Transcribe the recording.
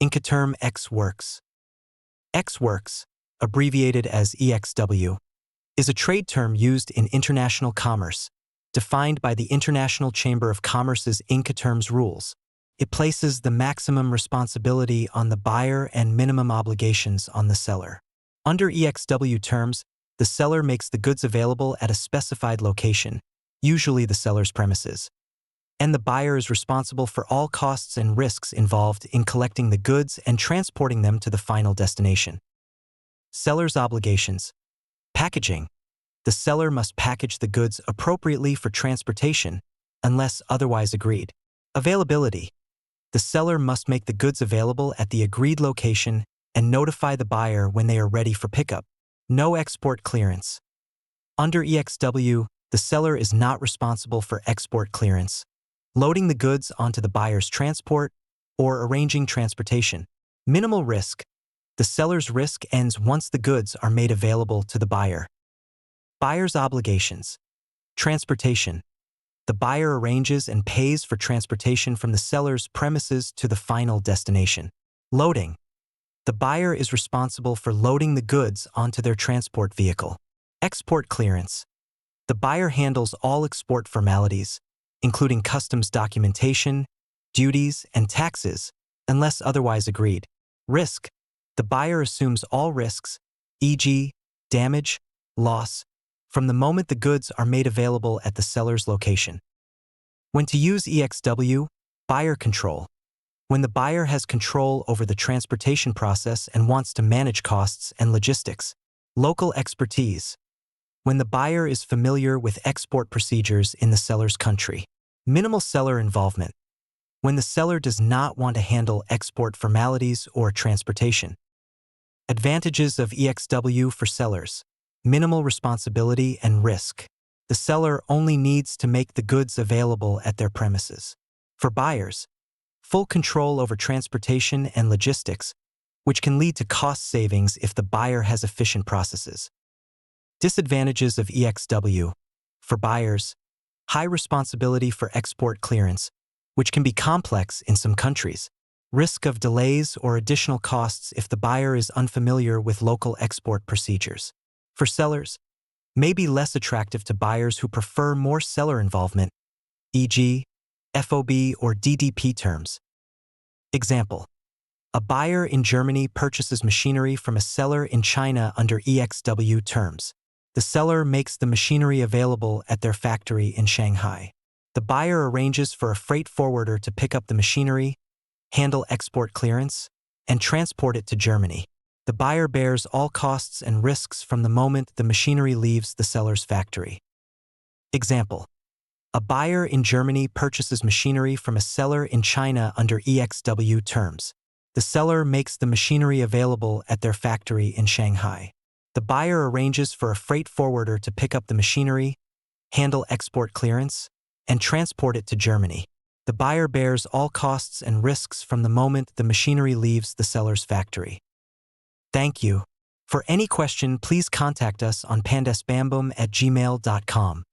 Incoterm EX WORK. EX WORK, abbreviated as EXW, is a trade term used in international commerce, defined by the International Chamber of Commerce's Incoterms rules. It places the maximum responsibility on the buyer and minimum obligations on the seller. Under EXW terms, the seller makes the goods available at a specified location, usually the seller's premises, and the buyer is responsible for all costs and risks involved in collecting the goods and transporting them to the final destination. Seller's obligations. Packaging. The seller must package the goods appropriately for transportation, unless otherwise agreed. Availability. The seller must make the goods available at the agreed location and notify the buyer when they are ready for pickup. No export clearance. Under EXW, the seller is not responsible for export clearance, loading the goods onto the buyer's transport, or arranging transportation. Minimal risk. The seller's risk ends once the goods are made available to the buyer. Buyer's obligations. Transportation. The buyer arranges and pays for transportation from the seller's premises to the final destination. Loading. The buyer is responsible for loading the goods onto their transport vehicle. Export clearance. The buyer handles all export formalities, including customs documentation, duties, and taxes, unless otherwise agreed. Risk. The buyer assumes all risks, e.g., damage, loss, from the moment the goods are made available at the seller's location. When to use EXW, buyer control. When the buyer has control over the transportation process and wants to manage costs and logistics. Local expertise. When the buyer is familiar with export procedures in the seller's country. Minimal seller involvement. When the seller does not want to handle export formalities or transportation. Advantages of EXW for sellers. Minimal responsibility and risk. The seller only needs to make the goods available at their premises. For buyers, full control over transportation and logistics, which can lead to cost savings if the buyer has efficient processes. Disadvantages of EXW. For buyers, high responsibility for export clearance, which can be complex in some countries. Risk of delays or additional costs if the buyer is unfamiliar with local export procedures. For sellers, may be less attractive to buyers who prefer more seller involvement, e.g., FOB or DDP terms. Example: a buyer in Germany purchases machinery from a seller in China under EXW terms. The seller makes the machinery available at their factory in Shanghai. The buyer arranges for a freight forwarder to pick up the machinery, handle export clearance, and transport it to Germany. The buyer bears all costs and risks from the moment the machinery leaves the seller's factory. Example: a buyer in Germany purchases machinery from a seller in China under EXW terms. The seller makes the machinery available at their factory in Shanghai. The buyer arranges for a freight forwarder to pick up the machinery, handle export clearance, and transport it to Germany. The buyer bears all costs and risks from the moment the machinery leaves the seller's factory. Thank you. For any question, please contact us on pandasbambum@gmail.com.